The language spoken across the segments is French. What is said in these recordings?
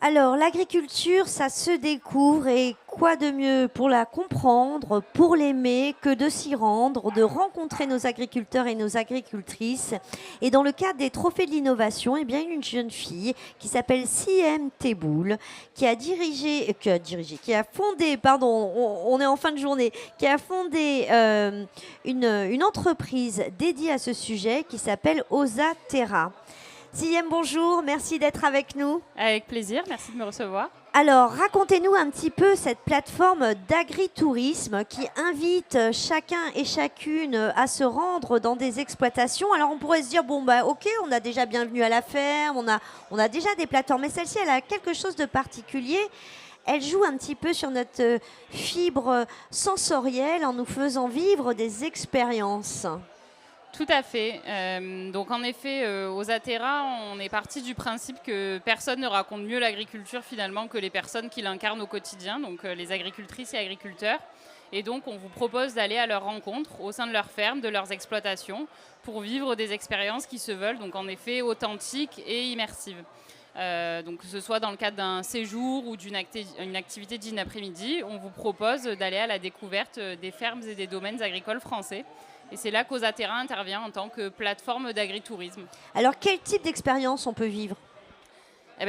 Alors, l'agriculture, ça se découvre et quoi de mieux pour la comprendre, pour l'aimer, que de s'y rendre, de rencontrer nos agriculteurs et nos agricultrices. Et dans le cadre des trophées de l'innovation, eh bien, une jeune fille qui s'appelle Siem Teboul, qui a fondé, pardon, on est en fin de journée, qui a fondé une entreprise dédiée à ce sujet qui s'appelle Osa Terra. Siem, bonjour, merci d'être avec nous. Avec plaisir, merci de me recevoir. Alors, racontez-nous un petit peu cette plateforme d'agritourisme qui invite chacun et chacune à se rendre dans des exploitations. Alors, on pourrait se dire, bon, bah, ok, on a déjà Bienvenue à la ferme, on a déjà des plateformes, mais celle-ci, elle a quelque chose de particulier. Elle joue un petit peu sur notre fibre sensorielle en nous faisant vivre des expériences. Tout à fait. Donc en effet, aux Atera, on est parti du principe que personne ne raconte mieux l'agriculture finalement que les personnes qui l'incarnent au quotidien, donc les agricultrices et agriculteurs. Et donc on vous propose d'aller à leur rencontre au sein de leurs fermes, de leurs exploitations, pour vivre des expériences qui se veulent donc en effet authentiques et immersives. Donc que ce soit dans le cadre d'un séjour ou d'une activité d'une après-midi, on vous propose d'aller à la découverte des fermes et des domaines agricoles français. Et c'est là qu'Osa Terra intervient en tant que plateforme d'agritourisme. Alors, quel type d'expérience on peut vivre ?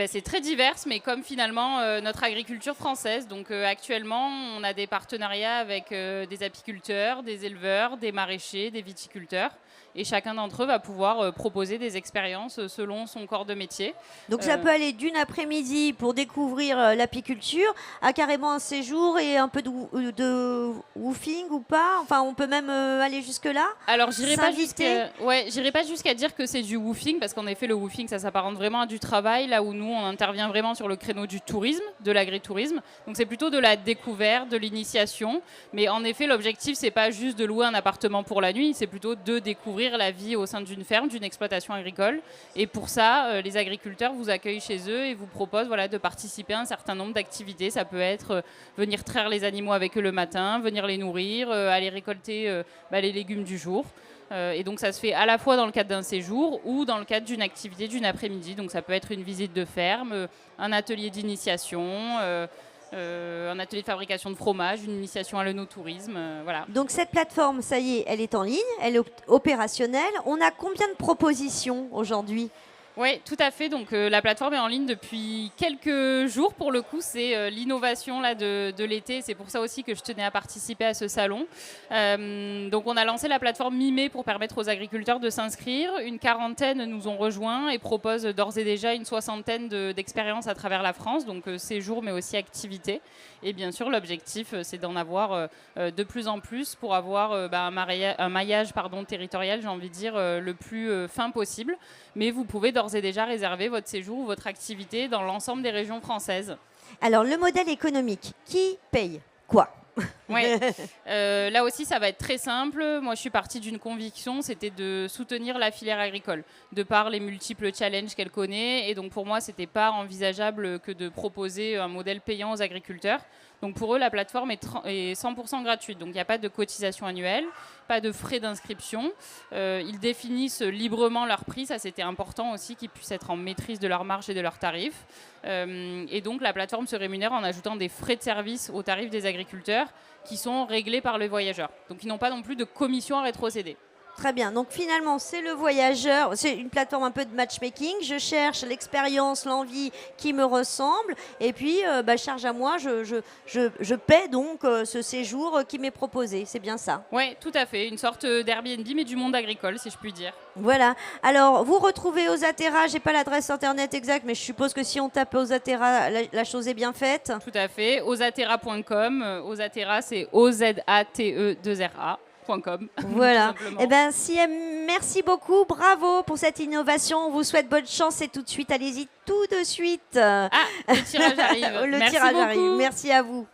C'est très divers, mais comme finalement notre agriculture française. Donc actuellement, on a des partenariats avec des apiculteurs, des éleveurs, des maraîchers, des viticulteurs. Et chacun d'entre eux va pouvoir proposer des expériences selon son corps de métier. Donc ça peut aller d'une après-midi pour découvrir l'apiculture à carrément un séjour et un peu de woofing ou pas. Enfin, on peut même aller jusque-là. Alors, j'irai pas jusqu'à dire que c'est du woofing, parce qu'en effet, le woofing, ça s'apparente vraiment à du travail, là où nous, on intervient vraiment sur le créneau du tourisme, de l'agritourisme. Donc c'est plutôt de la découverte, de l'initiation. Mais en effet, l'objectif, c'est pas juste de louer un appartement pour la nuit, c'est plutôt de découvrir la vie au sein d'une ferme, d'une exploitation agricole. Et pour ça, les agriculteurs vous accueillent chez eux et vous proposent de participer à un certain nombre d'activités. Ça peut être venir traire les animaux avec eux le matin, venir les nourrir, aller récolter les légumes du jour. Et donc ça se fait à la fois dans le cadre d'un séjour ou dans le cadre d'une activité d'une après-midi. Donc ça peut être une visite de ferme, un atelier d'initiation, un atelier de fabrication de fromage, une initiation à l'œnotourisme, voilà. Donc cette plateforme, ça y est, elle est en ligne, elle est opérationnelle. On a combien de propositions aujourd'hui ? Oui, tout à fait. Donc la plateforme est en ligne depuis quelques jours. Pour le coup, c'est l'innovation là, de l'été. C'est pour ça aussi que je tenais à participer à ce salon. Donc on a lancé la plateforme mi-mai pour permettre aux agriculteurs de s'inscrire. Une quarantaine nous ont rejoints et proposent d'ores et déjà une soixantaine d'expériences à travers la France. Donc séjour, mais aussi activités. Et bien sûr, l'objectif, c'est d'en avoir de plus en plus pour avoir un maillage territorial, j'ai envie de dire, le plus fin possible. Mais vous pouvez d'ores et déjà réserver votre séjour ou votre activité dans l'ensemble des régions françaises. Alors, le modèle économique, qui paye quoi ? Ouais. Là aussi, ça va être très simple. Moi, je suis partie d'une conviction, c'était de soutenir la filière agricole, de par les multiples challenges qu'elle connaît. Et donc, pour moi, c'était pas envisageable que de proposer un modèle payant aux agriculteurs. Donc, pour eux, la plateforme est 100% gratuite. Donc, il n'y a pas de cotisation annuelle, pas de frais d'inscription. Ils définissent librement leur prix. Ça, c'était important aussi qu'ils puissent être en maîtrise de leur marge et de leurs tarifs. Et donc, la plateforme se rémunère en ajoutant des frais de service aux tarifs des agriculteurs qui sont réglés par le voyageur. Donc, ils n'ont pas non plus de commission à rétrocéder. Très bien. Donc finalement, c'est le voyageur, c'est une plateforme un peu de matchmaking. Je cherche l'expérience, l'envie qui me ressemble. Et puis, charge à moi, je paie donc ce séjour qui m'est proposé. C'est bien ça ? Oui, tout à fait. Une sorte d'Airbnb, mais du monde agricole, si je puis dire. Voilà. Alors, vous retrouvez Osa Terra. Je n'ai pas l'adresse internet exacte, mais je suppose que si on tape Osa Terra, la chose est bien faite. Tout à fait. Osaterra.com. Osa Terra, c'est OZATE2RA. Voilà. Eh bien, Siem, merci beaucoup. Bravo pour cette innovation. On vous souhaite bonne chance et tout de suite, allez-y tout de suite. Ah, le tirage arrive. Le tirage arrive. Merci à vous.